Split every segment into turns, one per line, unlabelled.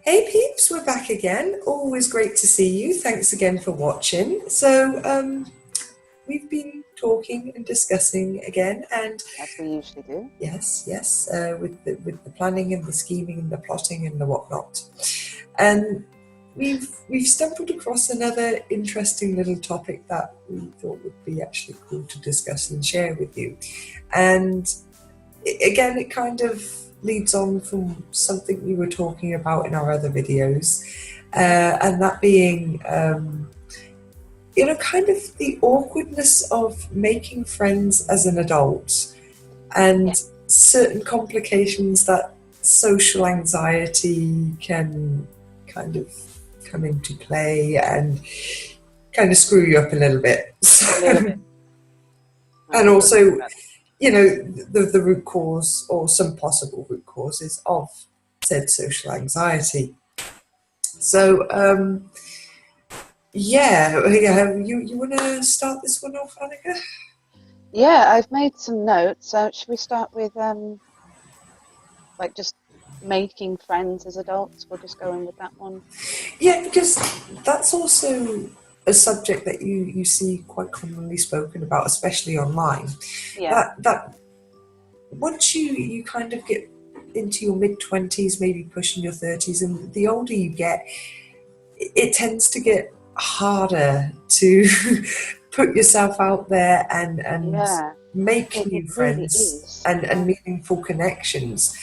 Hey peeps, we're back again. Always great to see you. Thanks again for watching. We've been talking and discussing again, and
As we usually do.
with the planning and the scheming and the plotting and the whatnot, and we've stumbled across another interesting little topic that we thought would be actually cool to discuss and share with you. And again, it kind of leads on from something we were talking about in our other videos, and that being, kind of the awkwardness of making friends as an adult and
Yeah.
certain complications that social anxiety can kind of come into play and kind of screw you up a little bit.
A little bit.
And
We'll talk
also,
about
the root cause or some possible root causes of said social anxiety. So, you want to start this one off, Annika?
Yeah, I've made some notes. Should we start with just making friends as adults? We'll just go in with that one.
Yeah, because that's also a subject that you see quite commonly spoken about, especially online.
Yeah.
That once you kind of get into your mid-20s, maybe pushing your 30s, and the older you get, it tends to get harder to put yourself out there and
Yeah.
make
It
new
really
friends
is.
and meaningful connections.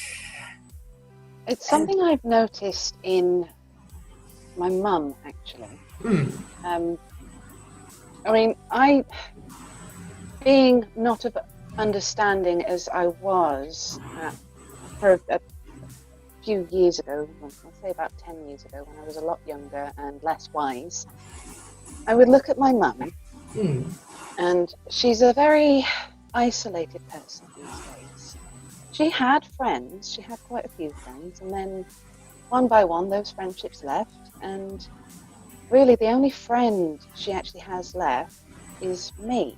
It's
And
something I've noticed in my mum, actually.
mm,
I being not of understanding as I was for a few years ago, I'll say about 10 years ago, when I was a lot younger and less wise, I would look at my mum,
mm,
and she's a very isolated person these days. She had friends, she had quite a few friends, and then one by one those friendships left, and really the only friend she actually has left is me.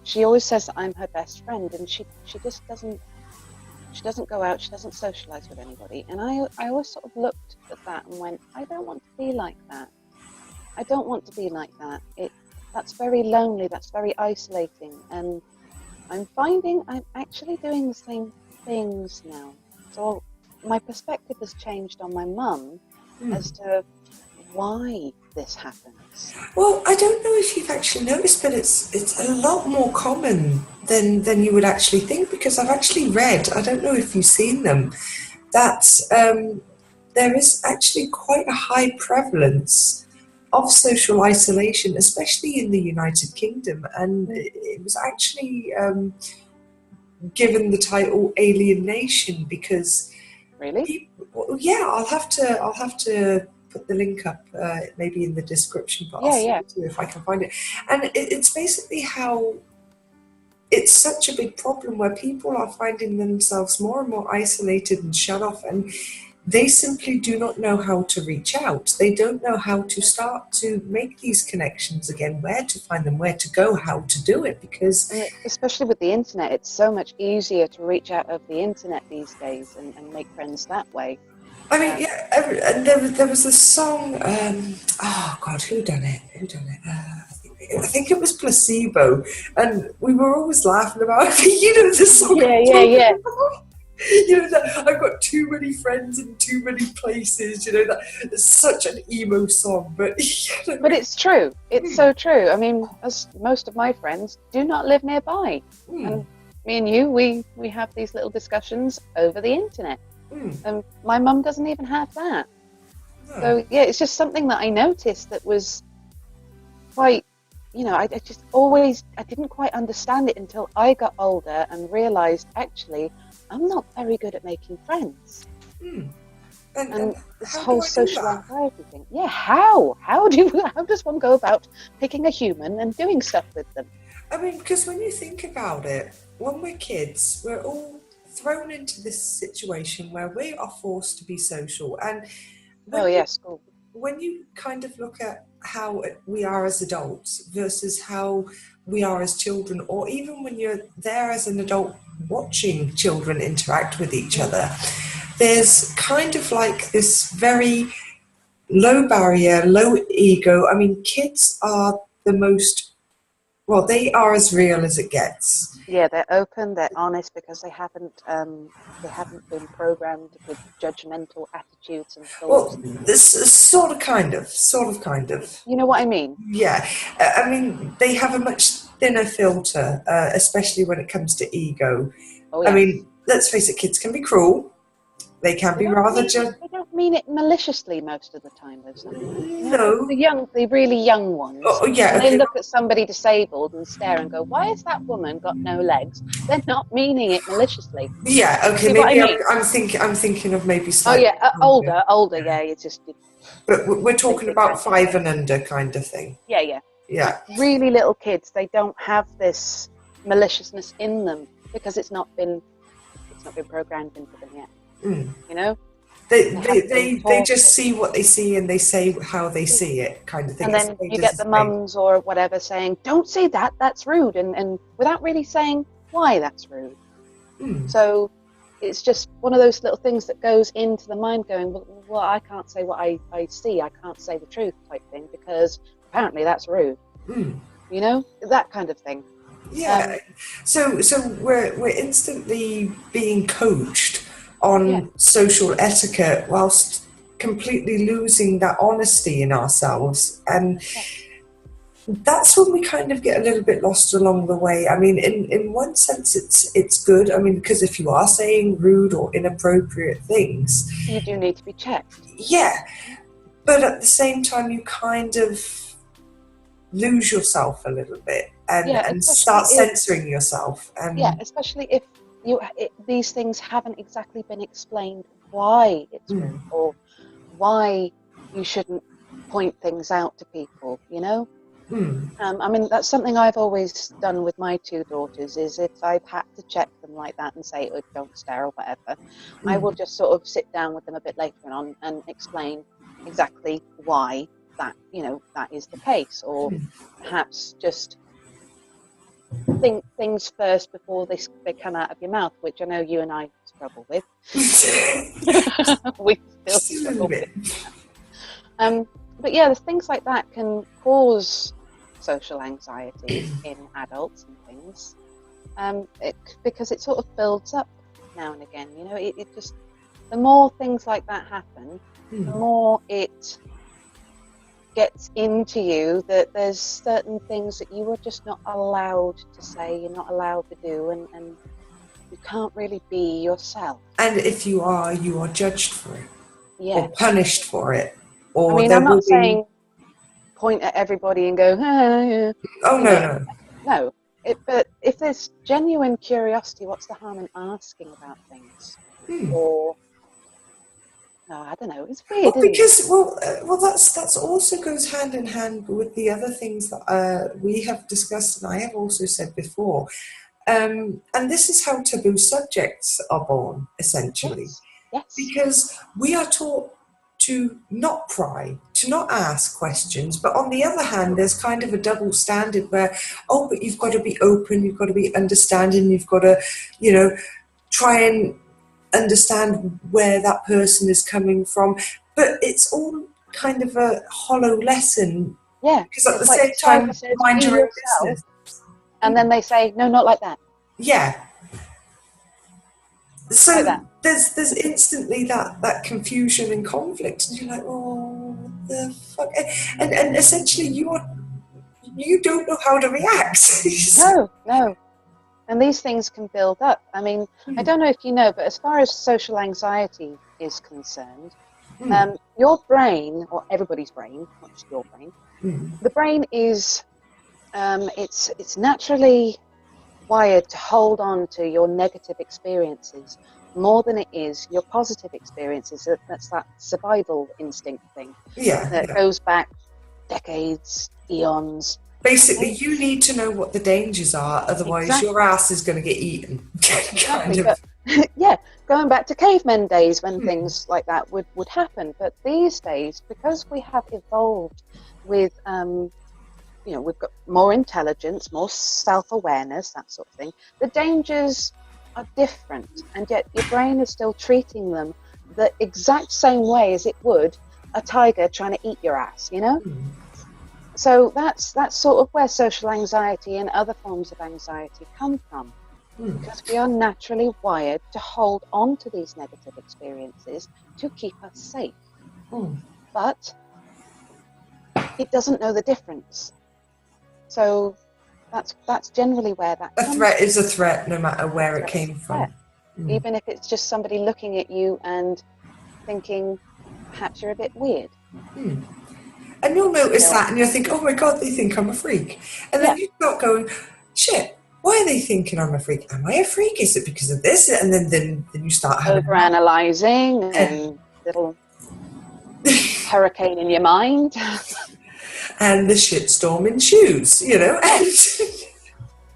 She always says that I'm her best friend, and she just doesn't go out, she doesn't socialize with anybody. And I always sort of looked at that and went, I don't want to be like that. I don't want to be like that. That's very lonely, that's very isolating. And I'm finding I'm actually doing the same things now. So my perspective has changed on my mum as to why this happens.
Well, I don't know if you've actually noticed, but it's a lot more common than you would actually think, because I've actually read, I don't know if you've seen them, that there is actually quite a high prevalence of social isolation, especially in the United Kingdom, and it was actually given the title Alien Nation because
Really?
yeah, I'll have to put the link up maybe in the description, but I'll
Yeah,
send
yeah.
it to you if I can find it. And it's basically how it's such a big problem where people are finding themselves more and more isolated and shut off, and they simply do not know how to reach out. They don't know how to start to make these connections again, where to find them, where to go, how to do it, because
And especially with the internet, it's so much easier to reach out over the internet these days and make friends that way.
I mean, yeah, and there was a song. Oh God, who done it? I think it was Placebo, and we were always laughing about it. You know the song
Yeah,
I'm
yeah,
talking
yeah.
about. That I've got too many friends in too many places. That it's such an emo song, but
But it's true. It's so true. I mean, as most of my friends do not live nearby. And me and you, we have these little discussions over the internet. And my mum doesn't even have that.
no.
So yeah, it's just something that I noticed that was quite, I just always, I didn't quite understand it until I got older and realized actually I'm not very good at making friends. And this
How do
whole
I do
social
that?
anxiety thing. Yeah, how? How does one go about picking a human and doing stuff with them?
I mean, because when you think about it, when we're kids, we're all thrown into this situation where we are forced to be social. And
Oh
when you
yes, cool.
when you kind of look at how we are as adults versus how we are as children, or even when you're there as an adult watching children interact with each other, there's kind of like this very low barrier, low ego. I mean, kids are the most, well, they are as real as it gets.
Yeah, they're open, they're honest, because they haven't been programmed with judgmental attitudes and thoughts.
Well, this is sort of, kind of.
You know what I mean?
Yeah, I mean, they have a much thinner filter, especially when it comes to ego.
Oh,
I
yes.
mean, let's face it, kids can be cruel. They can be rather
They don't mean it maliciously most of the time, though. Sometimes.
No.
The really young ones.
Oh, yeah.
When
Okay.
they look at somebody disabled and stare and go, "Why has that woman got no legs?" They're not meaning it maliciously.
Yeah. Okay.
See what I
Maybe
mean?
I'm thinking of maybe
Oh
slightly
yeah, older. Yeah, it's just.
But we're talking about 5 and under kind of thing.
Yeah.
Yeah.
Really little kids, they don't have this maliciousness in them because it's not been programmed into them yet. You know,
they just see what they see and they say how they see it, kind of thing.
and then you get the mums or whatever saying, "Don't say that, that's rude," and without really saying why that's rude. So it's just one of those little things that goes into the mind going, well, I can't say what I see, I can't say the truth type thing, because apparently that's rude. You know, that kind of thing.
Yeah. So we're instantly being coached on social etiquette whilst completely losing that honesty in ourselves, and that's when we kind of get a little bit lost along the way. I mean, in one sense it's good. I mean, because if you are saying rude or inappropriate things,
you do need to be checked.
Yeah, but at the same time you kind of lose yourself a little bit and start censoring yourself. And
especially if these things haven't exactly been explained why it's rude or why you shouldn't point things out to people, you know. I mean, that's something I've always done with my 2 daughters, is if I've had to check them like that and say, "Oh, don't stare," or whatever, I will just sort of sit down with them a bit later on and explain exactly why that, you know, that is the case, or perhaps just think things first before they come out of your mouth, which I know you and I struggle with. We still struggle with. But yeah, the things like that can cause social anxiety in adults and things, because it sort of builds up now and again. You know, it just, the more things like that happen, the more it gets into you that there's certain things that you are just not allowed to say, you're not allowed to do, and you can't really be yourself.
And if you are judged for it, or punished for it. Or
I mean, I'm not saying point at everybody and go,
oh no.
No, but if there's genuine curiosity, what's the harm in asking about things? Or I don't know. It's weird.
Well, because that's also goes hand in hand with the other things that we have discussed, and I have also said before. And this is how taboo subjects are born, essentially.
Yes.
Because we are taught to not pry, to not ask questions, but on the other hand, there's kind of a double standard where, but you've got to be open, you've got to be understanding, you've got to, you know, try and understand where that person is coming from. But it's all kind of a hollow lesson.
Yeah.
Because at the same time, mind your own business.
And then they say, no, not like that.
Yeah. So
like that.
there's instantly that confusion and conflict, and you're like, oh, what the fuck? And essentially you don't know how to react.
No. And these things can build up. I mean, I don't know if you know, but as far as social anxiety is concerned, your brain, or everybody's brain, not just your brain, the brain is, it's naturally wired to hold on to your negative experiences more than it is your positive experiences. That's that survival instinct thing. That goes back decades, eons.
Basically, you need to know what the dangers are, otherwise your ass is going to get eaten.
Exactly. But, going back to cavemen days when things like that would happen. But these days, because we have evolved with, we've got more intelligence, more self-awareness, that sort of thing, the dangers are different, and yet your brain is still treating them the exact same way as it would a tiger trying to eat your ass, you know? So that's sort of where social anxiety and other forms of anxiety come from. Because we are naturally wired to hold on to these negative experiences to keep us safe. But it doesn't know the difference. So that's generally where that comes from.
A threat is a threat no matter where it came from.
Even if it's just somebody looking at you and thinking, perhaps you're a bit weird.
And you'll notice that and you'll think, oh my God, they think I'm a freak. And then you start going, shit, why are they thinking I'm a freak? Am I a freak? Is it because of this? And then you start having
overanalyzing and little hurricane in your mind.
And the shitstorm ensues, you know. And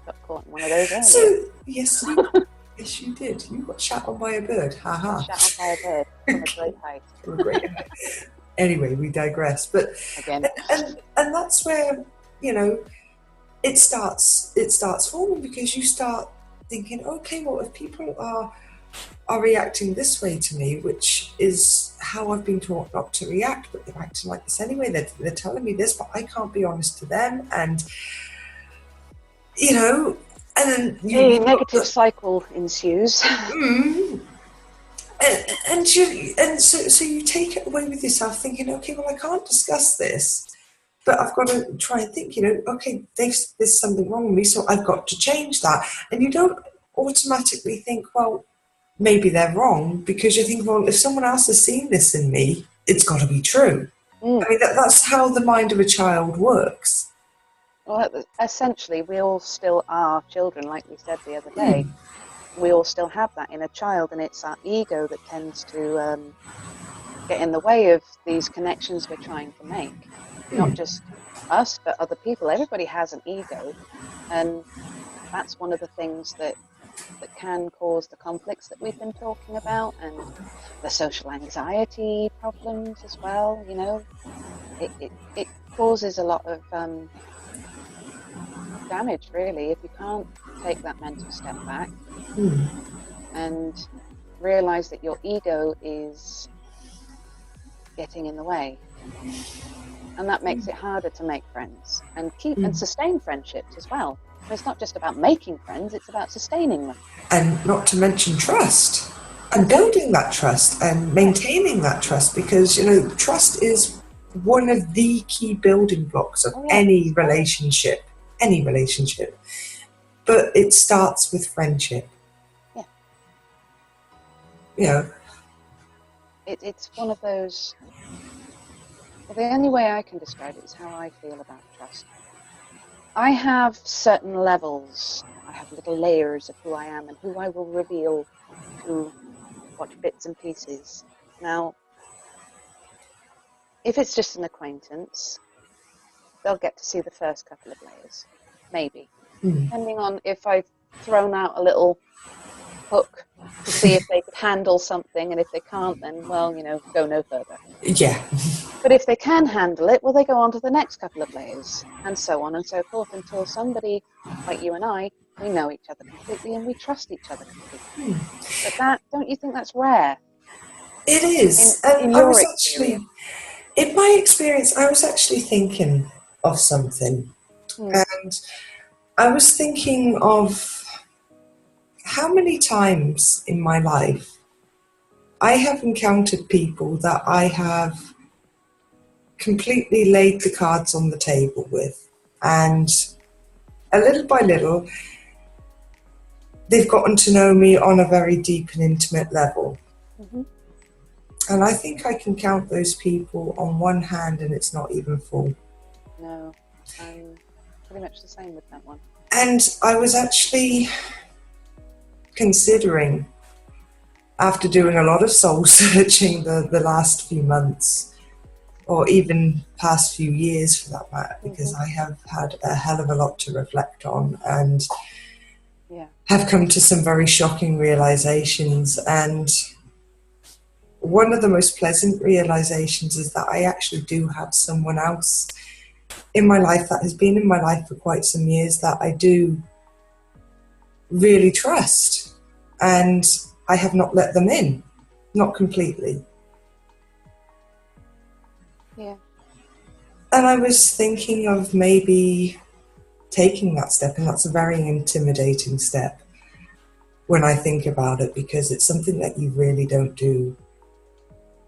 got caught in one of those earlier.
So, yes, you did. You got shot on by a bird. Ha ha.
Shot on by a bird from a great height.
From a great height. Anyway, we digress. But
again,
and that's where, you know, it starts forming, because you start thinking, okay, well, if people are reacting this way to me, which is how I've been taught not to react, but they're acting like this anyway, they're telling me this, but I can't be honest to them, and you know, and then
a negative cycle ensues.
So you take it away with yourself, thinking, okay, well, I can't discuss this, but I've got to try and think, you know, okay, there's something wrong with me, so I've got to change that. And you don't automatically think, well, maybe they're wrong, because you think, well, if someone else has seen this in me, it's got to be true. I mean, that's how the mind of a child works.
Well, essentially, we all still are children, like we said the other day. We all still have that in a child, and it's our ego that tends to get in the way of these connections we're trying to make. Not just us, but other people. Everybody has an ego, and that's one of the things that can cause the conflicts that we've been talking about, and the social anxiety problems as well. You know, it causes a lot of damage, really, if you can't take that mental step back and realize that your ego is getting in the way. And that makes it harder to make friends and keep and sustain friendships as well. And it's not just about making friends, it's about sustaining them.
And not to mention trust, and building that trust and maintaining that trust, because, you know, trust is one of the key building blocks of any relationship. But it starts with friendship.
Yeah.
You know,
it's one of those. Well, the only way I can describe it is how I feel about trust. I have certain levels. I have little layers of who I am and who I will reveal to what bits and pieces. Now, if it's just an acquaintance, they'll get to see the first couple of layers, maybe. Depending on if I've thrown out a little hook to see if they could handle something, and if they can't, then, well, you know, go no further.
Yeah.
But if they can handle it, well, they go on to the next couple of layers, and so on and so forth, until somebody like you and I, we know each other completely and we trust each other completely. But that, don't you think that's rare?
It is.
In
I
your
was
experience?
actually, in my experience, I was actually thinking of something. And I was thinking of how many times in my life I have encountered people that I have completely laid the cards on the table with, and a little by little they've gotten to know me on a very deep and intimate level. And I think I can count those people on one hand, and it's not even full.
No, I'm pretty much the same with that one.
And I was actually considering, after doing a lot of soul searching the last few months, or even past few years for that matter, because I have had a hell of a lot to reflect on, and have come to some very shocking realizations. And one of the most pleasant realizations is that I actually do have someone else in my life that has been in my life for quite some years that I do really trust, and I have not let them in. not completely.
Yeah.
And I was thinking of maybe taking that step, and that's a very intimidating step when I think about it, because it's something that you really don't do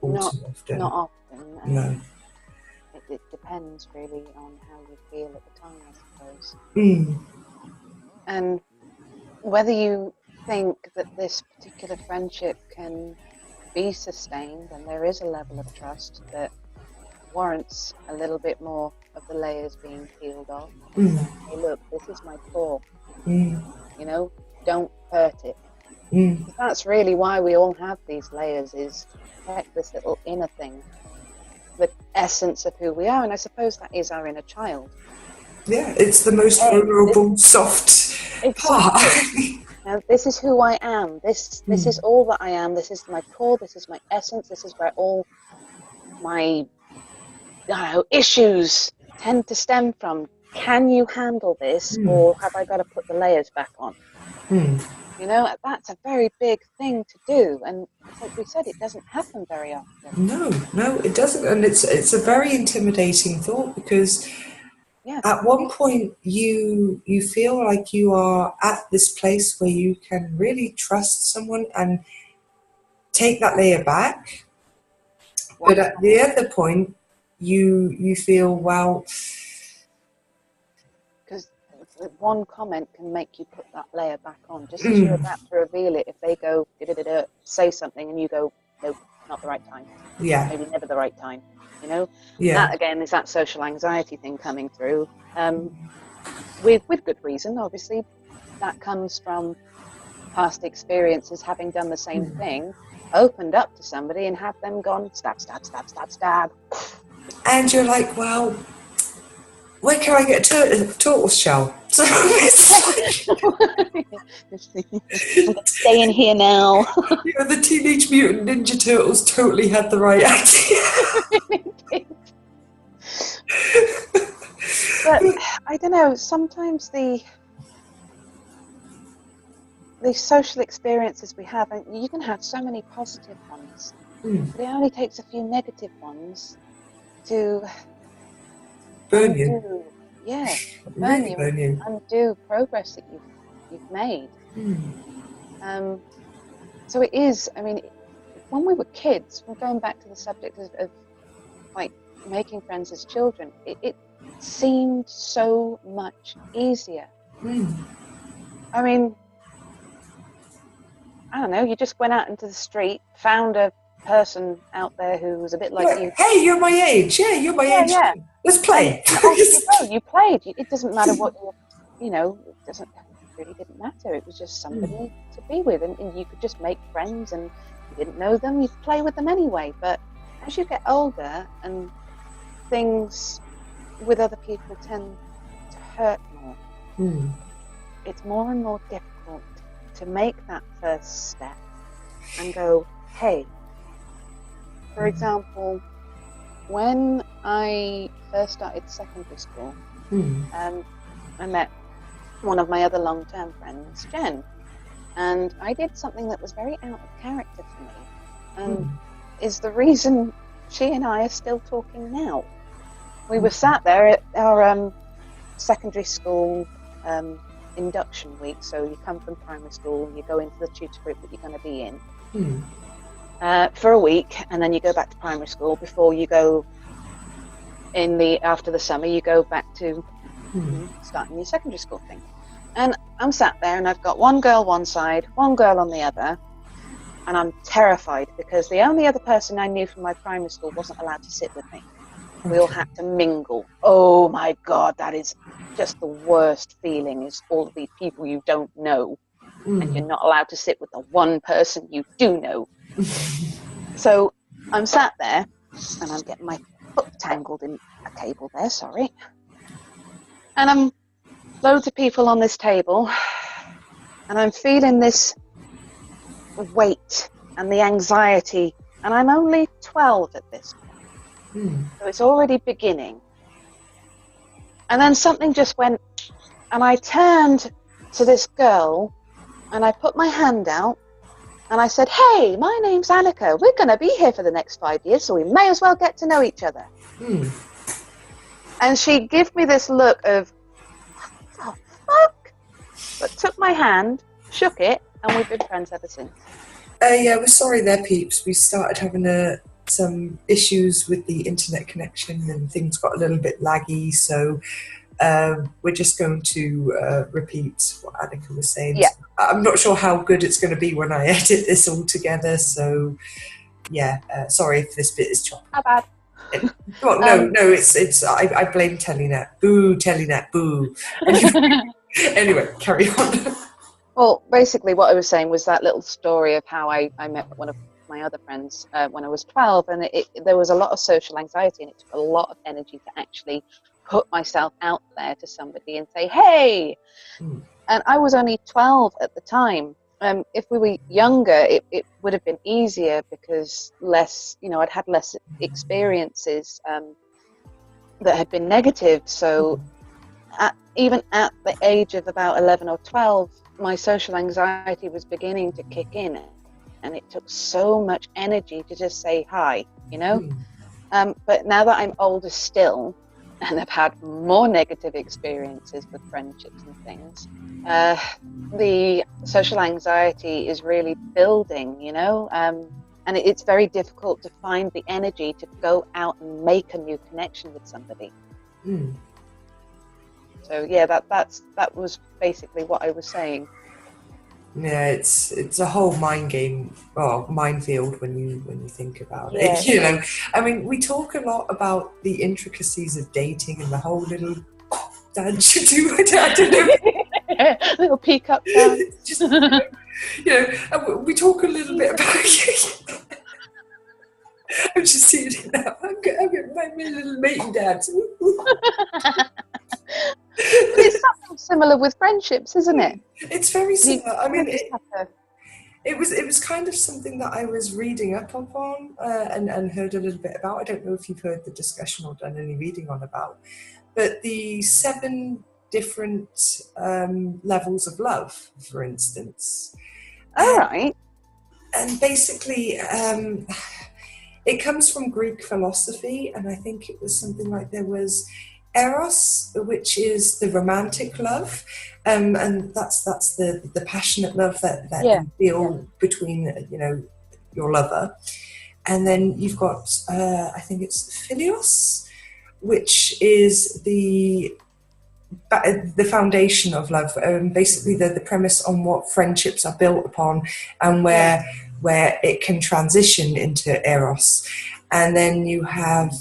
all
Not
too often.
not often.
No.
It depends really on how you feel at the time, I suppose.
Mm.
And whether you think that this particular friendship can be sustained and there is a level of trust that warrants a little bit more of the layers being peeled off.
Mm.
Hey, look, this is my core.
Mm.
You know, don't hurt it.
Mm.
That's really why we all have these layers, is to protect this little inner thing, the essence of who we are. And I suppose that is our inner child.
Yeah, it's the most vulnerable, soft part.
Now, this is who I am. This is all that I am. This is my core. This is my essence. This is where all my issues tend to stem from. Can you handle this, or have I got to put the layers back on? You know, that's a very big thing to do, and like we said, it doesn't happen very often.
No, it doesn't, and it's a very intimidating thought, because at one point you feel like you are at this place where you can really trust someone and take that layer back, but at the other point you feel, well,
because one comment can make you put that layer back on just as you're about to reveal it. If they go say something and you go, nope, not the right time, maybe never the right time, you know, that again is that social anxiety thing coming through, with good reason. Obviously that comes from past experiences, having done the same thing, opened up to somebody and have them gone stab, stab, stab, stab, stab,
and you're like, well, where can I get a turtle shell? So it's
I'm gonna stay in here now.
The Teenage Mutant Ninja Turtles totally had the right idea.
But I don't know, sometimes the social experiences we have, and you can have so many positive ones, but it only takes a few negative ones to
burn you.
Undo progress that you've made. So it is, I mean, when we were kids, we're going back to the subject of like making friends as children, it seemed so much easier. I mean, I don't know, you just went out into the street, found a person out there who was a bit like you.
Hey, you're my age. Yeah, you're my age. Yeah. Let's play.
You played. It doesn't matter what you know, it really didn't matter. It was just somebody to be with, and you could just make friends, and you didn't know them, you'd play with them anyway. But as you get older and things with other people tend to hurt more, it's more and more difficult to make that first step and go, hey. For example, when I first started secondary school, I met one of my other long-term friends, Jen, and I did something that was very out of character for me, and is the reason she and I are still talking now. We were sat there at our secondary school induction week, so you come from primary school, you go into the tutor group that you're going to be in for a week, and then you go back to primary school before you go after the summer, you go back to starting your secondary school thing. And I'm sat there and I've got one girl one side, one girl on the other, and I'm terrified because the only other person I knew from my primary school wasn't allowed to sit with me. We all had to mingle. Oh my God, that is just the worst feeling, is all of these people you don't know and you're not allowed to sit with the one person you do know. So I'm sat there and I'm getting my foot tangled in a table there, sorry. And I'm loads of people on this table and I'm feeling this weight and the anxiety, and I'm only 12 at this point. So it's already beginning. And then something just went, and I turned to this girl and I put my hand out And I said, hey, my name's Annika. We're going to be here for the next 5 years, so we may as well get to know each other. And she gave me this look of, what the fuck? But took my hand, shook it, and we've been friends ever since.
Yeah, we're sorry there, peeps. We started having some issues with the internet connection and things got a little bit laggy, so we're just going to repeat what Annika was saying.
Yeah.
I'm not sure how good it's going to be when I edit this all together, so yeah, sorry if this bit is choppy.
How bad?
Well, no, it's I blame Telenet. Boo, Telenet, boo. Anyway, carry on.
Well, basically what I was saying was that little story of how I met one of my other friends when I was 12, and there was a lot of social anxiety, and it took a lot of energy to actually put myself out there to somebody and say, hey! And I was only 12 at the time. If we were younger, it would have been easier because I'd had less experiences that had been negative. So even at the age of about 11 or 12, my social anxiety was beginning to kick in, and it took so much energy to just say hi, but now that I'm older still, and I've had more negative experiences with friendships and things, the social anxiety is really building, and it's very difficult to find the energy to go out and make a new connection with somebody. So yeah, that was basically what I was saying.
Yeah, it's a whole minefield when you think about
Yeah.
it. I mean, we talk a lot about the intricacies of dating and the whole little dance you do. I don't know.
Little peacock dance.
Just, we talk a little bit about. I'm just seeing it now. I'm getting my little mating dance.
But it's something similar with friendships, isn't it?
It's very similar. I mean, it was kind of something that I was reading up on and heard a little bit about. I don't know if you've heard the discussion or done any reading on about, but the 7 different levels of love, for instance.
All right.
And basically, it comes from Greek philosophy, and I think it was something like there was Eros, which is the romantic love, and that's the passionate love that you feel between your lover, and then you've got I think it's Philios, which is the foundation of love, basically the premise on what friendships are built upon, and where it can transition into Eros, and then you have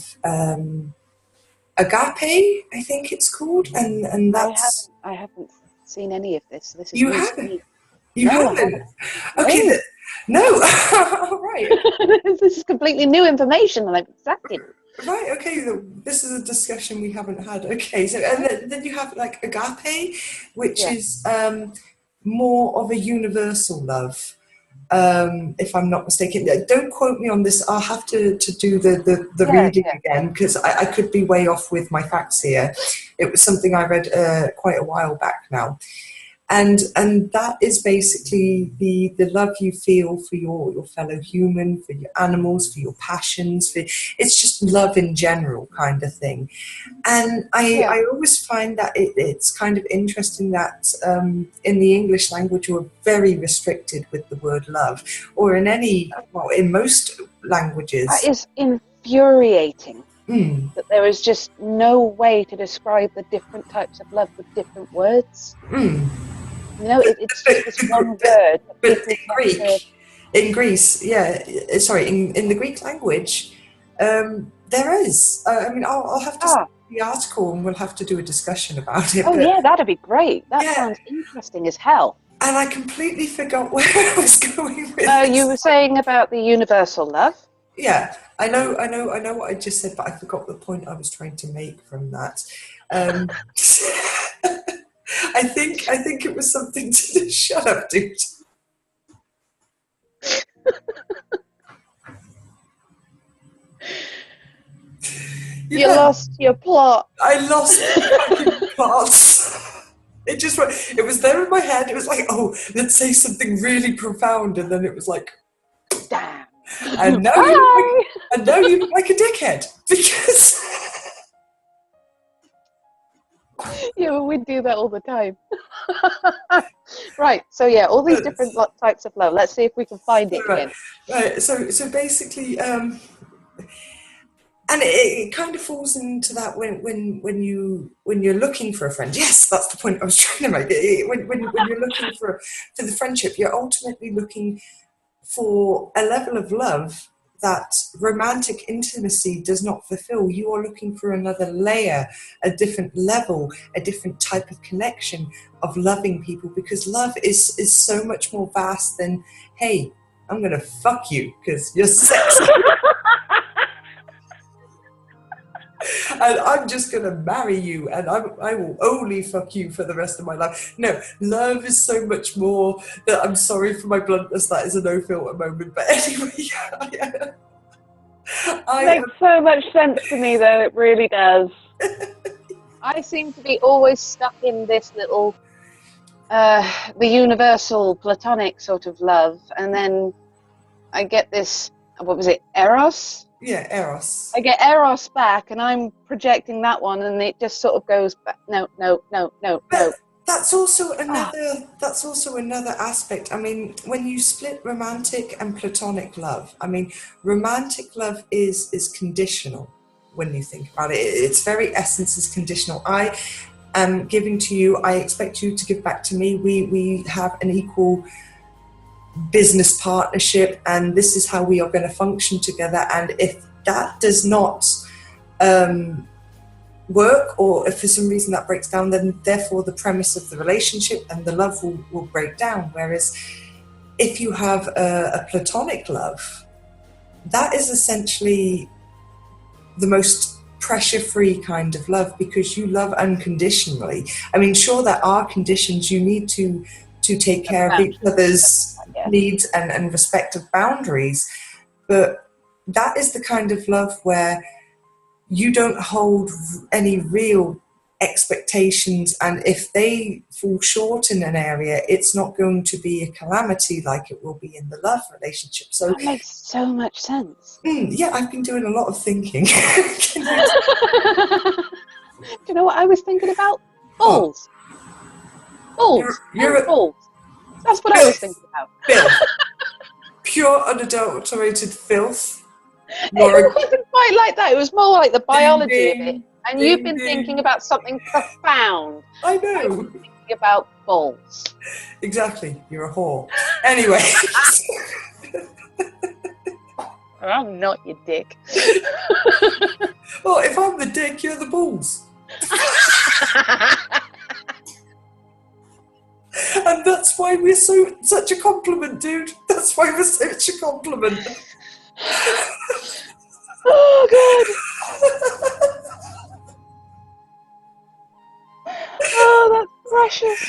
Agape, I think it's called, and that's.
I haven't seen any of this. So this is
you
news
haven't.
to me.
You haven't. Okay. No. All right.
This is completely new information, and I've accepted.
Right. Okay. This is a discussion we haven't had. Okay. So and then you have like Agape, which is more of a universal love. If I'm not mistaken, don't quote me on this. I'll have to do the reading again, because I could be way off with my facts here. It was something I read quite a while back now, and that is basically the love you feel for your fellow human, for your animals, for your passions. It's just love in general, kind of thing. And I always find that it's kind of interesting that in the English language we're very restricted with the word love, or in most languages.
That is infuriating. That there is just no way to describe the different types of love with different words. It's just one word.
But in Greece, in the Greek language, there is. I mean, I'll have to see the article, and we'll have to do a discussion about it.
Oh, that'd be great. That sounds interesting as hell.
And I completely forgot where I was going with this.
You were saying about the universal love.
Yeah, I know what I just said, but I forgot the point I was trying to make from that. I think it was something to shut up, dude.
You lost your plot.
I lost the fucking plots. It just went, it was there in my head. It was like, oh, let's say something really profound. And then it was like,
Damn.
and now you look like a dickhead. Because
Yeah, well, we do that all the time. Right, so yeah, all these different types of love. Let's see if we can find it again.
Right, so basically, and it kind of falls into that when you're looking for a friend. Yes, that's the point I was trying to make. When you're looking for the friendship, you're ultimately looking for a level of love that romantic intimacy does not fulfill. You are looking for another layer, a different level, a different type of connection of loving people, because love is so much more vast than, hey, I'm gonna fuck you because you're sexy. And I'm just going to marry you, and I will only fuck you for the rest of my life. No, love is so much more. I'm sorry for my bluntness, that is a no-filter moment. But anyway,
makes so much sense to me, though. It really does.
I seem to be always stuck in this little, the universal platonic sort of love, and then I get this, what was it, Eros?
Yeah, Eros.
I get Eros back, and I'm projecting that one, and it just sort of goes back. No.
But that's also another. That's also another aspect. I mean, when you split romantic and platonic love, I mean, romantic love is conditional. When you think about it, its very essence is conditional. I am giving to you. I expect you to give back to me. We have an equal business partnership, and this is how we are going to function together. And if that does not work, or if for some reason that breaks down, then therefore the premise of the relationship and the love will break down. Whereas if you have a platonic love, that is essentially the most pressure-free kind of love, because you love unconditionally. I mean, sure, there are conditions. You need to take care of each other's needs and respect of boundaries, but that is the kind of love where you don't hold any real expectations, and if they fall short in an area, it's not going to be a calamity like it will be in the love relationship. So
that makes so much sense.
Yeah, I've been doing a lot of thinking.
Do you know what I was thinking about? Balls. Balls. Balls. That's what I was thinking about.
Filth. Pure, unadulterated filth.
It wasn't quite like that. It was more like the biology of it. And you've been thinking about something profound.
I know.
I was thinking about balls.
Exactly. You're a whore. Anyway.
I'm not your dick.
Well, if I'm the dick, you're the balls. And that's why we're such a compliment, dude. That's why we're such a compliment.
Oh, God. Oh, that's precious.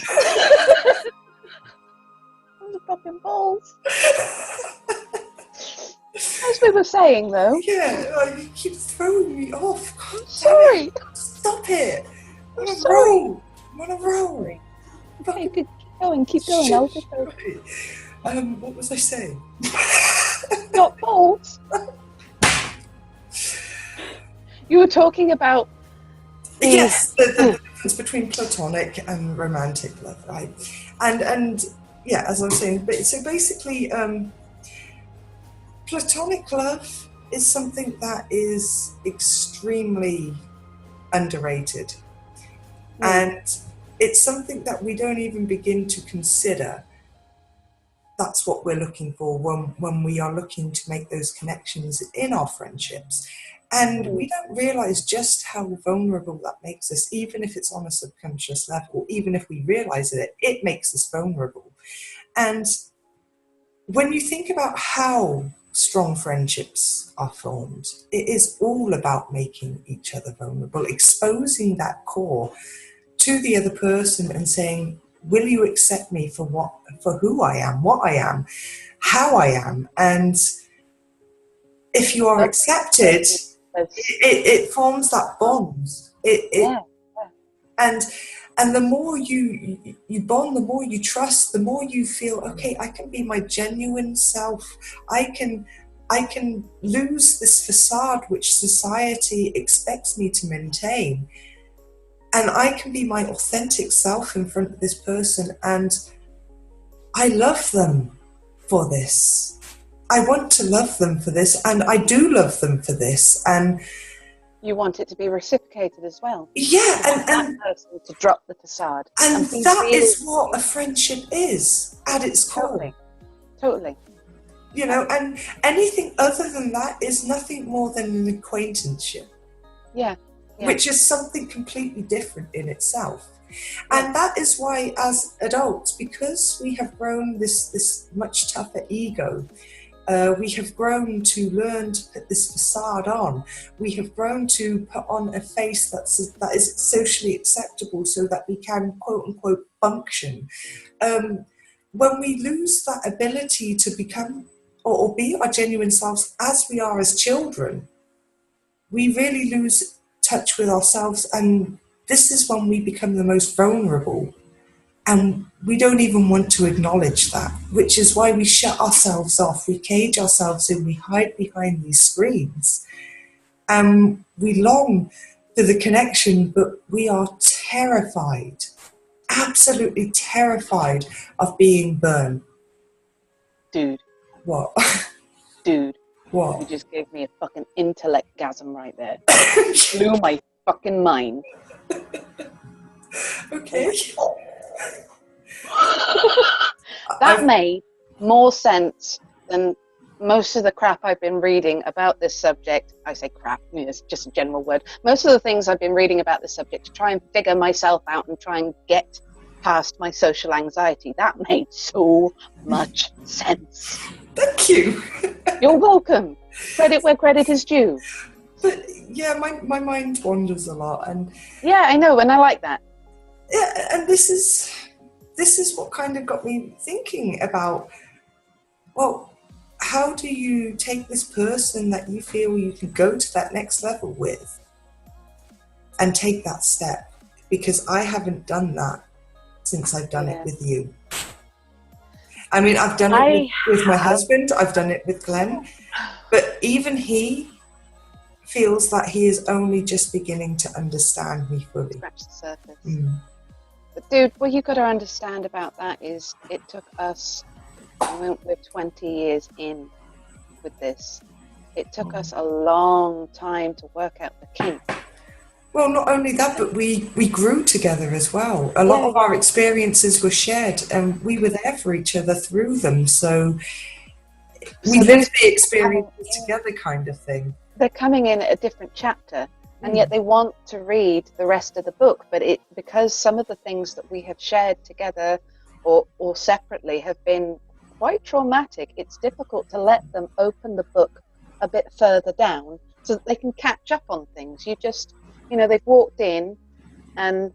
I'm the fucking balls. As we were saying, though.
Yeah, you keep throwing me off. God,
I'm sorry.
Stop it.
I'm sorry.
I'm on a roll.
Okay, good. Keep going. I'll just go.
What was I saying?
Not balls. You were talking about
yes, the difference between platonic and romantic love, right? And yeah, as I was saying, so basically, platonic love is something that is extremely underrated, and it's something that we don't even begin to consider. That's what we're looking for when we are looking to make those connections in our friendships. And we don't realize just how vulnerable that makes us, even if it's on a subconscious level, even if we realize it makes us vulnerable. And when you think about how strong friendships are formed, it is all about making each other vulnerable, exposing that core to the other person and saying, will you accept me for who I am, what I am, how I am? And if you are accepted, it forms that bond. And And the more you bond, the more you trust, the more you feel, okay, I can be my genuine self. I can lose this facade which society expects me to maintain. And I can be my authentic self in front of this person. And I love them for this. I want to love them for this. And I do love them for this. And
you want it to be reciprocated as well.
yeah,
and that person to drop the facade.
And that is what a friendship is at its core.
Totally.
You know, and anything other than that is nothing more than an acquaintanceship.
Yeah.
Which is something completely different in itself. And that is why, as adults, because we have grown this much tougher ego, we have grown to learn to put this facade on. We have grown to put on a face that is socially acceptable so that we can, quote unquote, function. When we lose that ability to become or be our genuine selves as we are as children, we really lose touch with ourselves, and this is when we become the most vulnerable, and we don't even want to acknowledge that, which is why we shut ourselves off, we cage ourselves in, we hide behind these screens, and we long for the connection, but we are terrified, absolutely terrified of being burned.
Dude.
What?
Dude.
What?
You just gave me a fucking intellect-gasm right there. Blew my fucking mind.
Okay.
That made more sense than most of the crap I've been reading about this subject. I say crap, I mean, it's just a general word. Most of the things I've been reading about this subject to try and figure myself out and try and get past my social anxiety. That made so much sense.
Thank you.
You're welcome. Credit where credit is due.
But yeah, my mind wanders a lot, and
yeah, I know, and I like that.
Yeah, and this is what kind of got me thinking about, well, how do you take this person that you feel you can go to that next level with and take that step? Because I haven't done that since I've done it with you. I mean, I've done it with my husband, I've done it with Glenn, but even he feels that he is only just beginning to understand me fully.
Scratch the surface. But dude, what you got to understand about that is it took us, we're 20 years in with this. It took us a long time to work out the kinks.
Well, not only that, but we grew together as well. A lot of our experiences were shared, and we were there for each other through them. So we lived the experiences together, kind of thing.
They're coming in at a different chapter, and yet they want to read the rest of the book. But because some of the things that we have shared together or separately have been quite traumatic, it's difficult to let them open the book a bit further down so that they can catch up on things. They've walked in and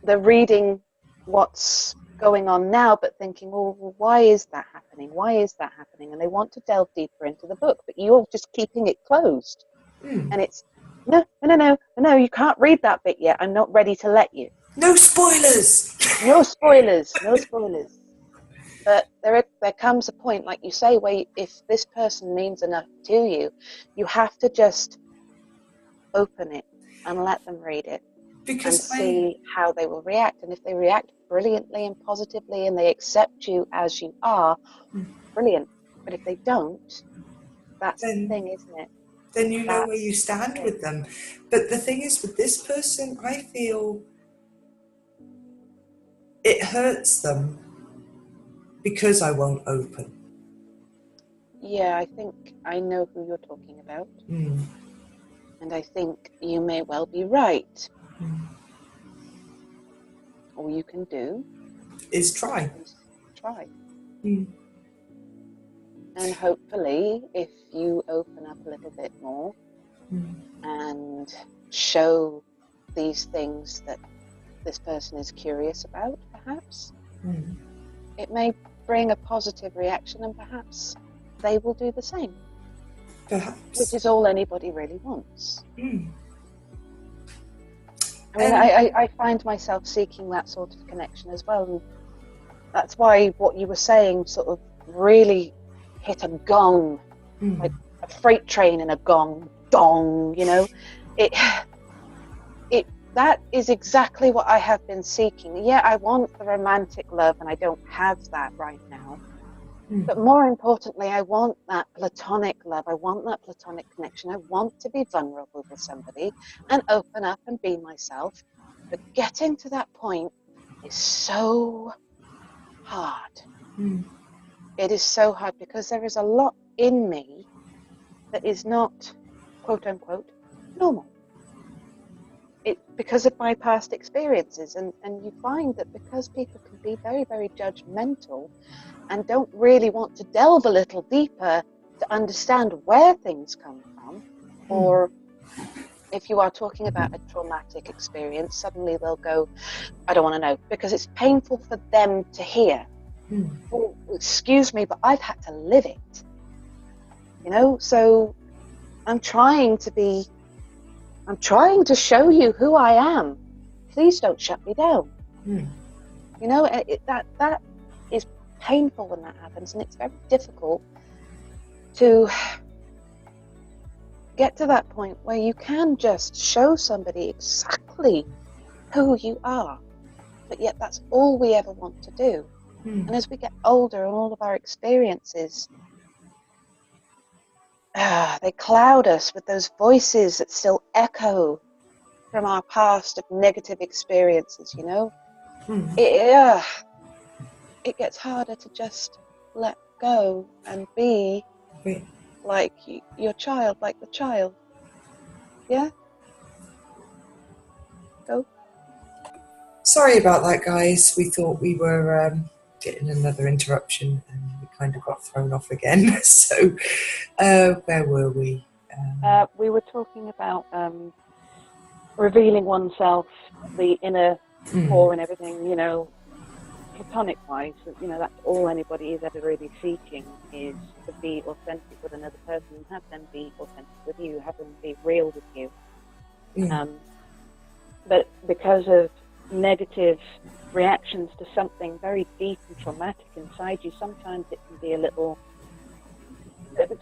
they're reading what's going on now, but thinking, well, why is that happening? Why is that happening? And they want to delve deeper into the book, but you're just keeping it closed. And it's, no, you can't read that bit yet. I'm not ready to let you.
No spoilers!
No spoilers. But there comes a point, like you say, where if this person means enough to you, you have to just open it and let them read it and see how they will react. And if they react brilliantly and positively and they accept you as you are, brilliant. But if they don't, that's the thing, isn't it?
Then you know where you stand with them. But the thing is, with this person, I feel it hurts them because I won't open.
Yeah, I think I know who you're talking about. And I think you may well be right. All you can do
is try.
And hopefully, if you open up a little bit more and show these things that this person is curious about, perhaps, it may bring a positive reaction, and perhaps they will do the same.
Perhaps.
Which is all anybody really wants. I mean, I find myself seeking that sort of connection as well. And that's why what you were saying sort of really hit a gong, like a freight train in a gong, dong, you know. That is exactly what I have been seeking. Yeah, I want the romantic love, and I don't have that right now. But more importantly, I want that platonic love. I want that platonic connection. I want to be vulnerable with somebody and open up and be myself. But getting to that point is so hard. It is so hard because there is a lot in me that is not, quote unquote, normal. Because of my past experiences, and you find that because people can be very, very judgmental and don't really want to delve a little deeper to understand where things come from, or if you are talking about a traumatic experience, suddenly they'll go, I don't want to know, because it's painful for them to hear. Oh, excuse me, but I've had to live it, you know. So I'm trying to show you who I am. Please don't shut me down. You know, that is painful when that happens, and it's very difficult to get to that point where you can just show somebody exactly who you are. But yet that's all we ever want to do. And as we get older and all of our experiences, they cloud us with those voices that still echo from our past of negative experiences, you know. It gets harder to just let go and be like your child, like the child. Yeah? Go.
Sorry about that, guys. We thought we were getting another interruption and we kind of got thrown off again. So where were we?
We were talking about revealing oneself, the inner core and everything, you know, platonic wise, you know, that's all anybody is ever really seeking, is to be authentic with another person, have them be authentic with you, have them be real with you. But because of negative reactions to something very deep and traumatic inside you, sometimes it can be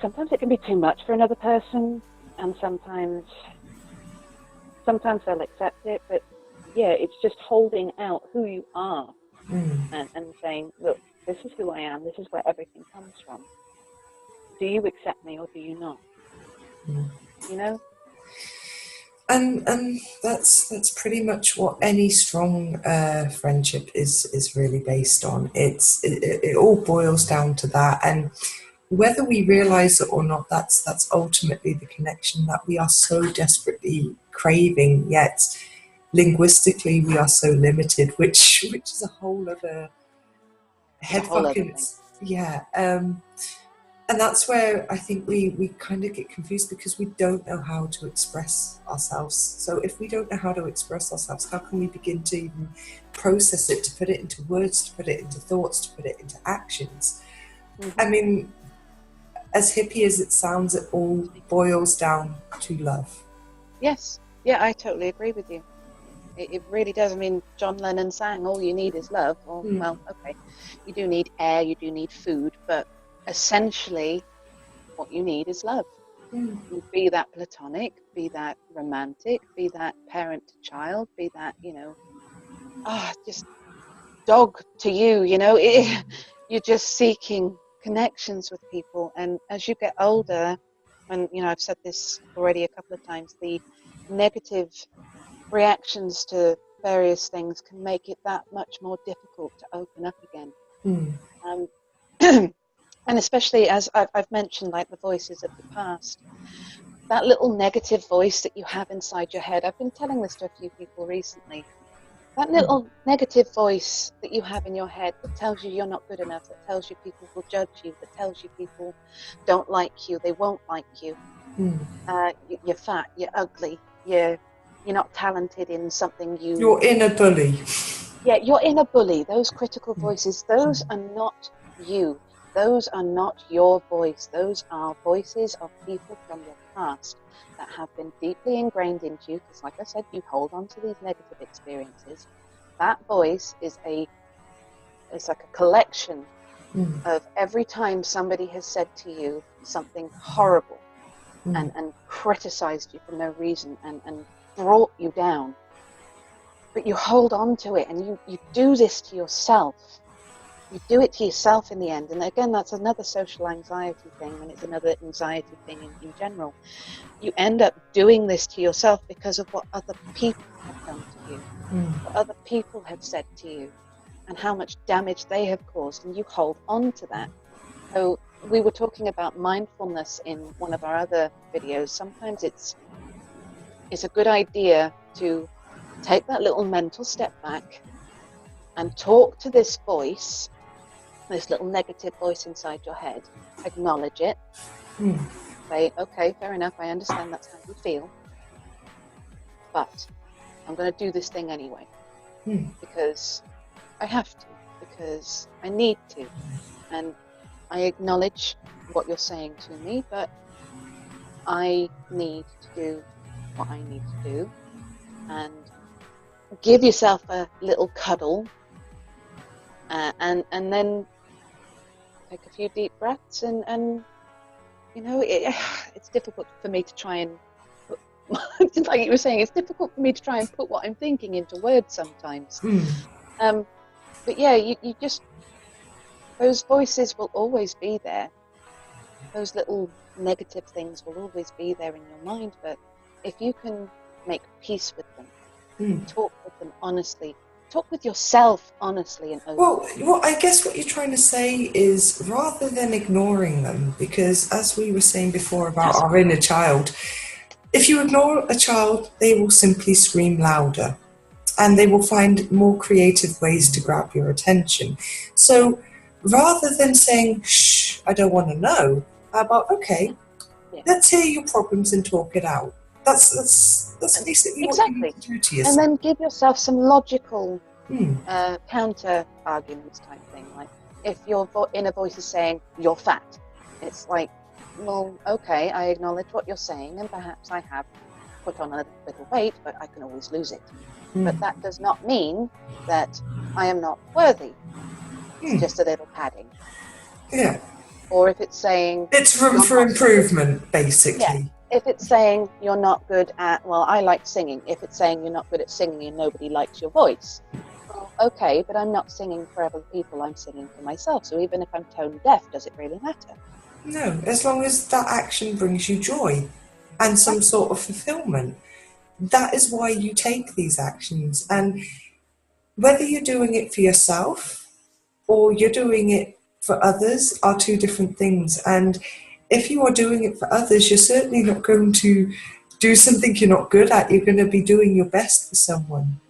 sometimes it can be too much for another person, and sometimes they'll accept it, but yeah, it's just holding out who you are and saying, look, this is who I am, this is where everything comes from. Do you accept me or do you not? You know?
And that's pretty much what any strong friendship is really based on. It all boils down to that, and whether we realize it or not, that's ultimately the connection that we are so desperately craving. Yet linguistically, we are so limited, which is a whole other headfuck. Yeah. And that's where I think we kind of get confused, because we don't know how to express ourselves. So if we don't know how to express ourselves, how can we begin to even process it, to put it into words, to put it into thoughts, to put it into actions? I mean, as hippie as it sounds, it all boils down to love.
Yes. Yeah, I totally agree with you. It really does. I mean, John Lennon sang, all you need is love. Well, okay, you do need air, you do need food, but essentially what you need is love. Be that platonic, be that romantic, be that parent to child, be that, you know, just dog to you, you know. You're just seeking connections with people. And as you get older, and, you know, I've said this already a couple of times, the negative reactions to various things can make it that much more difficult to open up again. And especially, as I've mentioned, like the voices of the past, that little negative voice that you have inside your head. I've been telling this to a few people recently. That little negative voice that you have in your head that tells you you're not good enough, that tells you people will judge you, that tells you people don't like you, they won't like you. You're fat, you're ugly, you're not talented in something
Your inner bully.
Yeah, your inner bully, those critical voices, those are not you. Those are not your voice. Those are voices of people from your past that have been deeply ingrained into you, because like I said, you hold on to these negative experiences. That voice is it's like a collection of every time somebody has said to you something horrible and criticized you for no reason and brought you down. But you hold on to it, and you do this to yourself. You do it to yourself in the end. And again, that's another social anxiety thing, and it's another anxiety thing in general. You end up doing this to yourself because of what other people have done to you, what other people have said to you, and how much damage they have caused, and you hold on to that. So we were talking about mindfulness in one of our other videos. Sometimes it's a good idea to take that little mental step back and talk to this voice, this little negative voice inside your head. Acknowledge it. Say, okay, fair enough, I understand that's how you feel, but I'm going to do this thing anyway because I have to, because I need to, and I acknowledge what you're saying to me, but I need to do what I need to do. And give yourself a little cuddle, and then take a few deep breaths, and you know, it's difficult for me to try and put, like you were saying, it's difficult for me to try and put what I'm thinking into words sometimes. But yeah, you just, those voices will always be there. Those little negative things will always be there in your mind, but if you can make peace with them, talk with them honestly, talk with yourself honestly and openly.
Well, I guess what you're trying to say is, rather than ignoring them, because as we were saying before about our inner child, if you ignore a child, they will simply scream louder, and they will find more creative ways to grab your attention. So rather than saying, shh, I don't want to know, how about, okay, let's hear your problems and talk it out. That's basically what you need to do to yourself.
And then give yourself some logical counter arguments type thing. Like, if your inner voice is saying you're fat, it's like, well, okay, I acknowledge what you're saying, and perhaps I have put on a little weight, but I can always lose it. But that does not mean that I am not worthy. It's just a little padding.
Yeah.
Or if it's saying...
it's room for improvement, basically.
Yeah. If it's saying you're not good at... well, I like singing. If it's saying you're not good at singing and nobody likes your voice, well, okay, but I'm not singing for other people. I'm singing for myself. So even if I'm tone deaf, does it really matter?
No, as long as that action brings you joy and some sort of fulfillment. That is why you take these actions. And whether you're doing it for yourself or you're doing it for others are two different things. And if you are doing it for others, you're certainly not going to do something you're not good at. You're going to be doing your best for someone.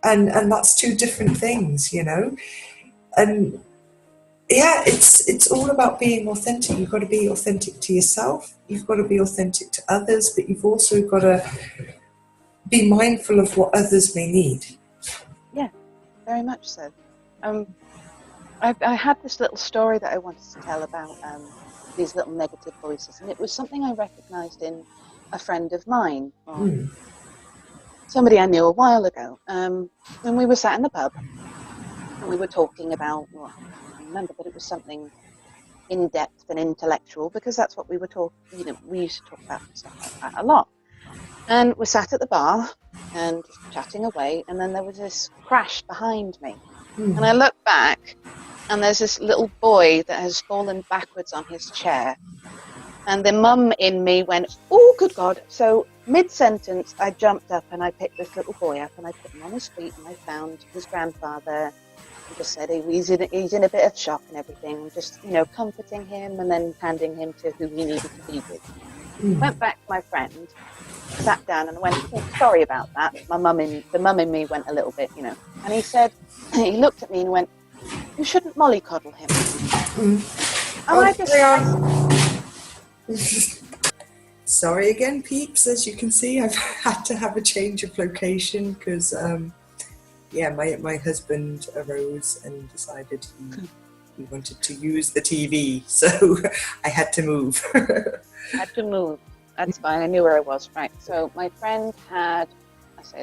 And that's two different things, you know. And yeah, it's all about being authentic. You've got to be authentic to yourself. You've got to be authentic to others, but you've also got to be mindful of what others may need.
Yeah, very much so. I had this little story that I wanted to tell about these little negative voices, and it was something I recognised in a friend of mine, or somebody I knew a while ago. When we were sat in the pub, and we were talking about, well, I can't remember, but it was something in-depth and intellectual, because that's what we were talking, you know, we used to talk about stuff like that a lot. And we sat at the bar and chatting away, and then there was this crash behind me. And I looked back, and there's this little boy that has fallen backwards on his chair. And the mum in me went, oh, good God. So mid-sentence, I jumped up and I picked this little boy up and I put him on his feet, and I found his grandfather and just said he's in a bit of shock and everything, just, you know, comforting him and then handing him to who he needed to be with. Went back to my friend, sat down and went, oh, sorry about that. The mum in me went a little bit, you know. And he said, he looked at me and went, you shouldn't mollycoddle him. And I just...
Sorry again, peeps. As you can see, I've had to have a change of location because, my husband arose and decided we wanted to use the TV, so I had to move.
Had to move. That's fine. I knew where I was. Right. So my friend had,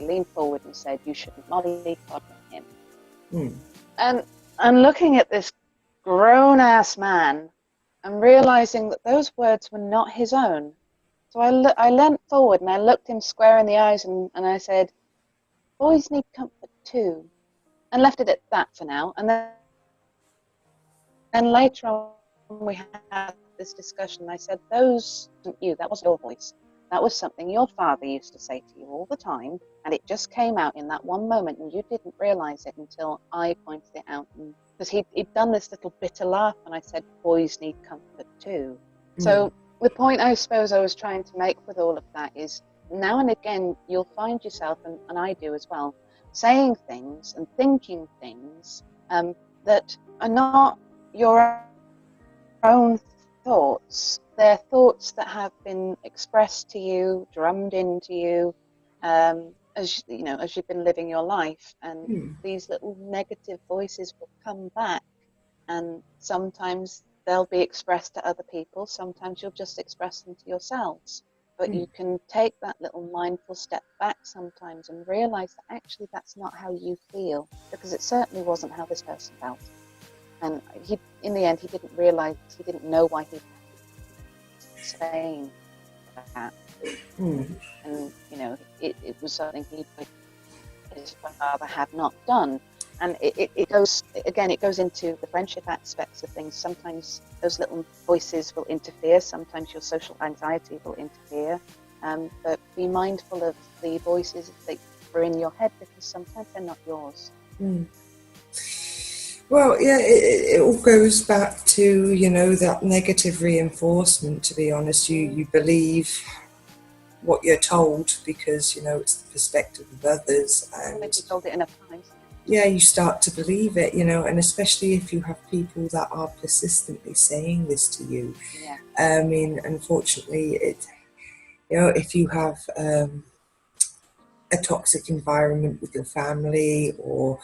leaned forward and said, "You shouldn't mollycoddle him." And looking at this grown-ass man and realizing that those words were not his own. So I leant forward and I looked him square in the eyes and I said, "Boys need comfort too," and left it at that for now. And then later on we had this discussion. I said, "Those wasn't you, that was your voice. That was something your father used to say to you all the time, and it just came out in that one moment, and you didn't realize it until I pointed it out." Because he'd done this little bitter laugh, and I said, "Boys need comfort too." So the point I suppose I was trying to make with all of that is, now and again you'll find yourself, and I do as well, saying things and thinking things that are not your own thoughts. They're thoughts that have been expressed to you, drummed into you, as you know, as you've been living your life, and these little negative voices will come back, and sometimes they'll be expressed to other people, sometimes you'll just express them to yourselves. But you can take that little mindful step back sometimes and realize that actually that's not how you feel, because it certainly wasn't how this person felt. And he, in the end, he didn't realize, he didn't know why he was saying that. And, you know, it was something his father had not done. And it goes, again, it goes into the friendship aspects of things. Sometimes those little voices will interfere. Sometimes your social anxiety will interfere. But be mindful of the voices that are in your head, because sometimes they're not yours.
Well, yeah, it all goes back to, you know, that negative reinforcement, to be honest. You believe what you're told because, you know, it's the perspective of others. And
Maybe you told it enough times.
Yeah, you start to believe it, you know, and especially if you have people that are persistently saying this to you.
Yeah.
I mean, unfortunately, you know, if you have a toxic environment with your family, or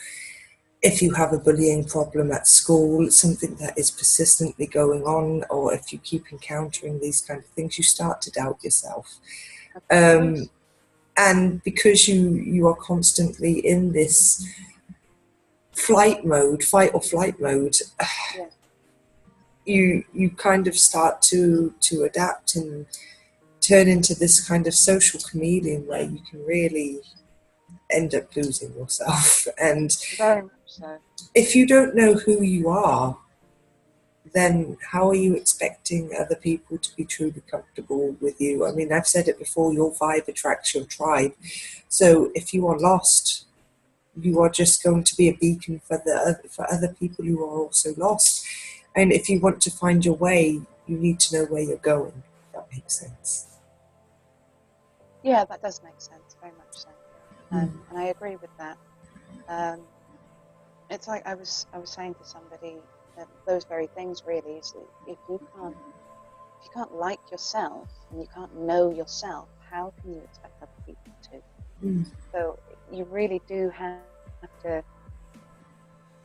if you have a bullying problem at school, something that is persistently going on, or if you keep encountering these kind of things, you start to doubt yourself. And because you are constantly in this fight or flight mode, you kind of start to adapt and turn into this kind of social chameleon where you can really end up losing yourself. And
very much so.
If you don't know who you are, then how are you expecting other people to be truly comfortable with you? I mean, I've said it before, your vibe attracts your tribe. So if you are lost, you are just going to be a beacon for other people who are also lost. And if you want to find your way, you need to know where you're going. If that makes sense.
Yeah, that does make sense, very much so. And I agree with that. It's like I was saying to somebody that those very things really is, if you can't like yourself and you can't know yourself, how can you expect other people to? So you really do have to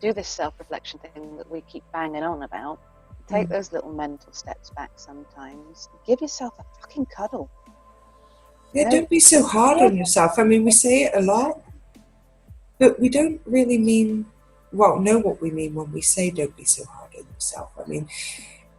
do this self-reflection thing that we keep banging on about. Take those little mental steps back sometimes. Give yourself a fucking cuddle.
Yeah, don't be so hard on yourself. I mean, we say it a lot, but we don't really know what we mean when we say don't be so hard on yourself. I mean,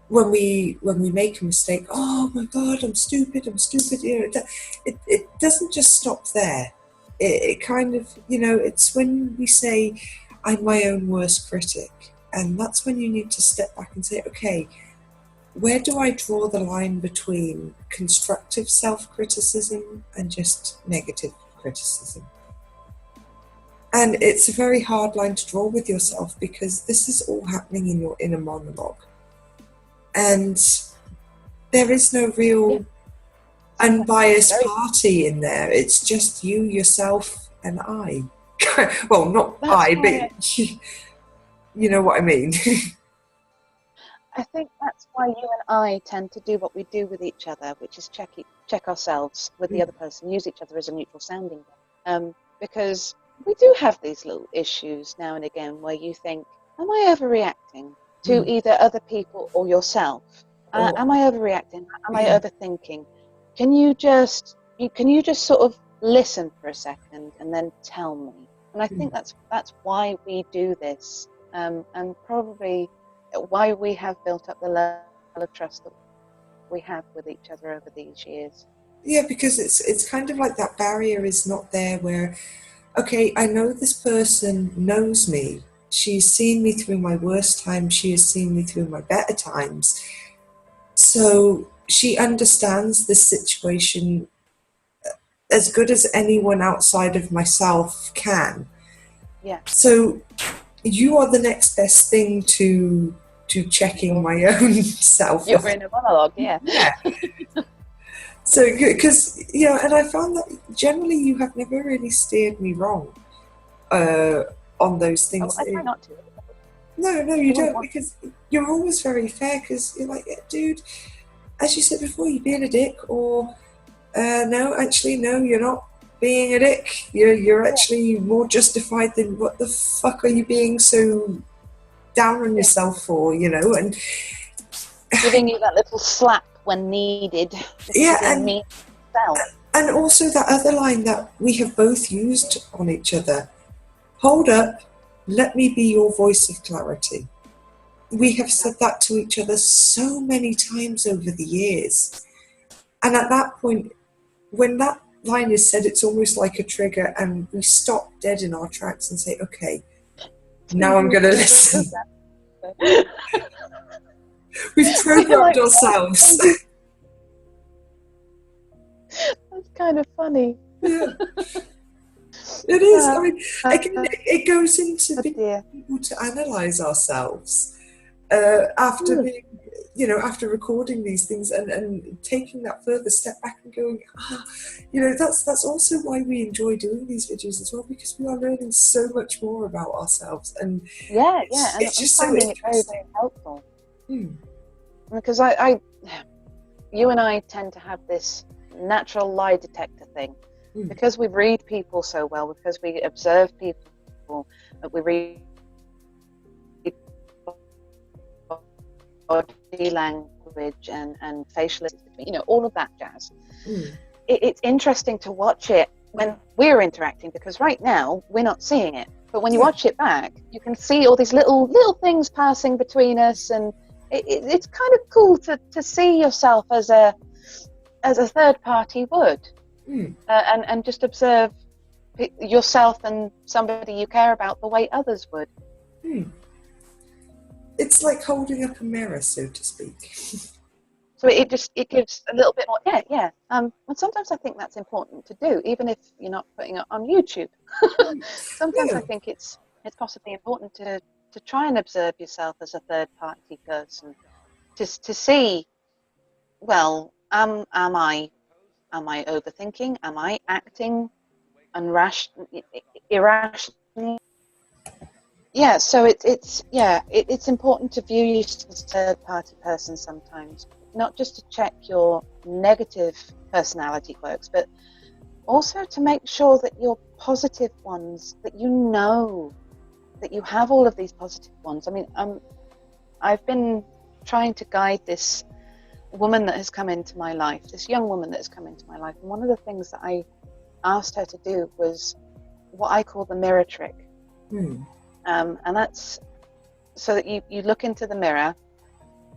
when we make a mistake, oh my God, I'm stupid. You know, it doesn't just stop there. It kind of, you know, it's when we say, I'm my own worst critic. And that's when you need to step back and say, okay, where do I draw the line between constructive self-criticism and just negative criticism? And it's a very hard line to draw with yourself, because this is all happening in your inner monologue. And there is no real unbiased party in there. It's just you, yourself, and I. Well, not I, but you know what I mean.
I think that's why you and I tend to do what we do with each other, which is check ourselves with the other person, use each other as a neutral sounding board. Because we do have these little issues now and again where you think, am I overreacting to either other people or yourself. Am I overreacting? Am I overthinking? Can you just sort of listen for a second and then tell me? And I think that's why we do this, and probably why we have built up the level of trust that we have with each other over these years.
Yeah, because it's kind of like that barrier is not there where, okay, I know this person knows me. She's seen me through my worst times. She has seen me through my better times. So she understands this situation as good as anyone outside of myself can.
Yeah.
So you are the next best thing to checking my own self.
Your inner monologue, yeah.
Yeah. So, because, and I found that generally you have never really steered me wrong on those things.
I try not to.
No, you don't, because you're always very fair, because you're like, yeah, dude, as you said before, you're being a dick, or no, you're not being a dick. You're actually more justified than what the fuck are you being so down on yourself for, and
giving you that little slap when needed.
And also that other line that we have both used on each other. Hold up, let me be your voice of clarity. We have said that to each other so many times over the years. And at that point, when that line is said, it's almost like a trigger, and we stop dead in our tracks and say, okay, now I'm going to listen. We've programmed ourselves.
That's kind of funny.
Yeah. It is. I mean, again, it goes into being able to analyse ourselves after being, after recording these things and taking that further step back and going, that's also why we enjoy doing these videos as well, because we are learning so much more about ourselves. And
and
it's just so
finding it very, very helpful. Because you and I tend to have this natural lie detector thing. Because we read people so well, because we observe people, we read body language and facial, all of that jazz. It's interesting to watch it when we're interacting, because right now we're not seeing it. But when you watch it back, you can see all these little things passing between us, and it's kind of cool to see yourself as a third party would. And just observe yourself and somebody you care about the way others would.
It's like holding up a mirror, so to speak.
So it gives a little bit more, and sometimes I think that's important to do, even if you're not putting it on YouTube. Sometimes I think it's possibly important to try and observe yourself as a third party person, just to see, well, am I overthinking? Am I acting irrationally? Yeah, so it's important to view you as a third-party person sometimes, not just to check your negative personality quirks, but also to make sure that your positive ones, that that you have all of these positive ones. I mean, I've been trying to guide this woman that has come into my life, this young woman that has come into my life, and one of the things that I asked her to do was what I call the mirror trick. And that's so that you look into the mirror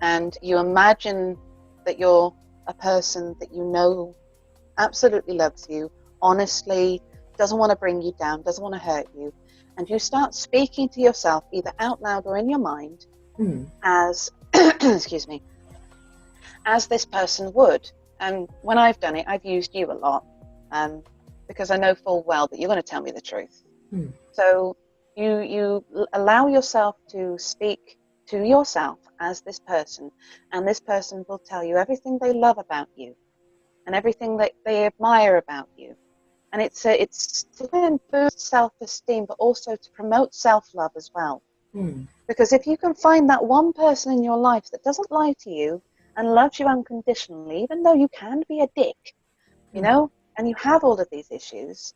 and you imagine that you're a person that you know absolutely loves you, honestly, doesn't want to bring you down, doesn't want to hurt you, and you start speaking to yourself either out loud or in your mind as excuse me, as this person would. And when I've done it, I've used you a lot, because I know full well that you're going to tell me the truth. So you allow yourself to speak to yourself as this person, and this person will tell you everything they love about you and everything that they admire about you. And it's to boost self-esteem, but also to promote self-love as well. Because if you can find that one person in your life that doesn't lie to you and loves you unconditionally, even though you can be a dick, and you have all of these issues,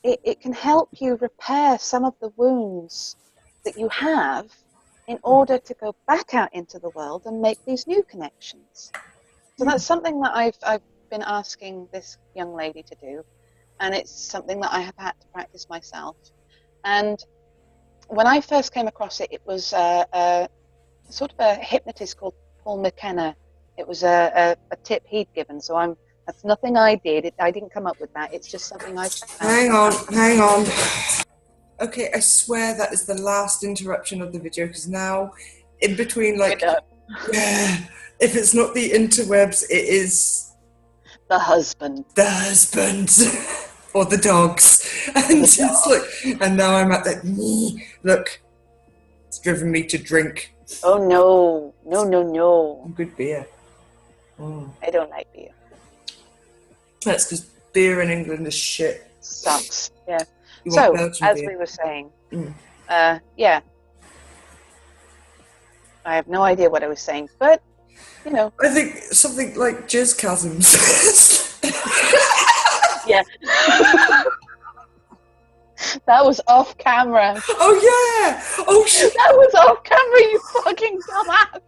it can help you repair some of the wounds that you have in order to go back out into the world and make these new connections. So that's something that I've been asking this young lady to do, and it's something that I have had to practice myself. And when I first came across it, it was a sort of a hypnotist called Paul McKenna. It was a tip he'd given, so that's nothing I did. I didn't come up with that. It's just something I found.
Hang on. Okay, I swear that is the last interruption of the video, because now, in between, like, yeah, if it's not the interwebs, it is
the husband.
The husband. Or the dogs. And it's like, and now I'm at that, look, it's driven me to drink.
Oh no, no.
Good beer. Mm.
I don't like beer.
That's because beer in England is shit.
Sucks, yeah. So, as we were saying, yeah. I have no idea what I was saying, but, you know.
I think something like jizz chasms.
Yeah. That was off camera.
Oh, yeah. Oh, shit.
That was off camera, you fucking dumbass.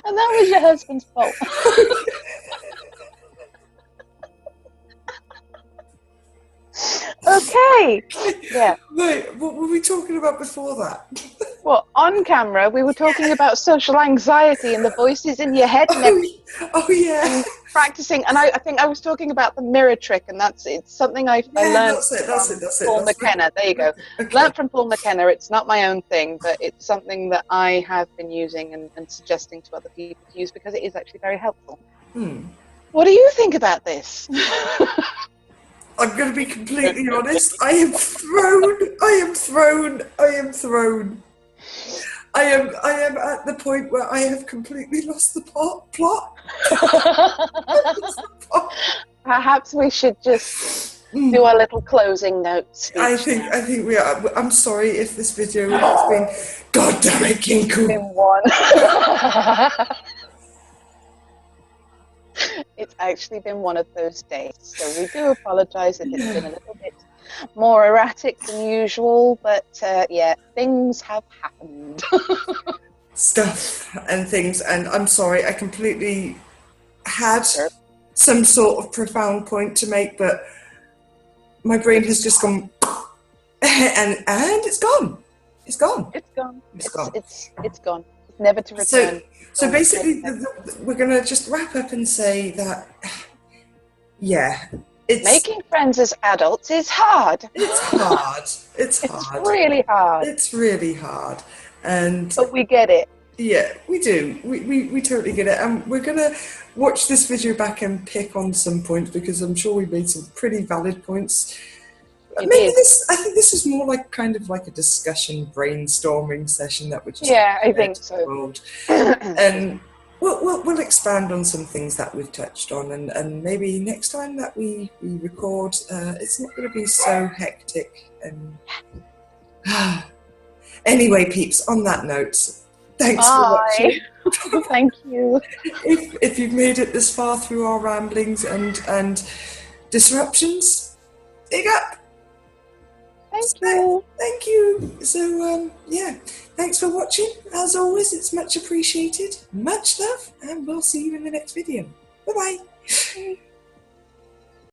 And that was your husband's fault. Okay. Yeah.
Wait, what were we talking about before that?
Well, on camera, we were talking about social anxiety and the voices in your head and everything.
Oh, yeah.
And practicing, and I think I was talking about the mirror trick, and it's something I learned from Paul McKenna. There you go. Okay. Learned from Paul McKenna. It's not my own thing, but it's something that I have been using and suggesting to other people to use because it is actually very helpful. What do you think about this?
I'm going to be completely honest. I am thrown. I am at the point where I have completely lost the plot.
Perhaps we should just do a little closing note speech.
I think we are. I'm sorry if this video has been. God damn it, Kinku.
Been one. It's actually been one of those days, so we do apologise if it's been a little bit more erratic than usual, but yeah, things have happened.
Stuff and things, and I'm sorry, I completely had some sort of profound point to make, but my brain has just gone and it's gone. It's gone.
It's gone.
It's gone.
It's gone. It's never to return.
So basically, we're going to just wrap up and say that, yeah,
making friends as adults is hard.
It's hard. It's hard.
It's really hard.
It's really hard.
But we get it.
Yeah, we do. We totally get it. And we're going to watch this video back and pick on some points because I'm sure we made some pretty valid points. I think this is more like kind of like a discussion brainstorming session that we just
I think so.
And we'll expand on some things that we've touched on, and maybe next time that we record, it's not going to be so hectic. And anyway, peeps. On that note, thanks for watching.
Thank you.
If you've made it this far through our ramblings and disruptions, big up. Thank you. So, yeah, thanks for watching. As always, it's much appreciated. Much love, and we'll see you in the next video. Bye-bye.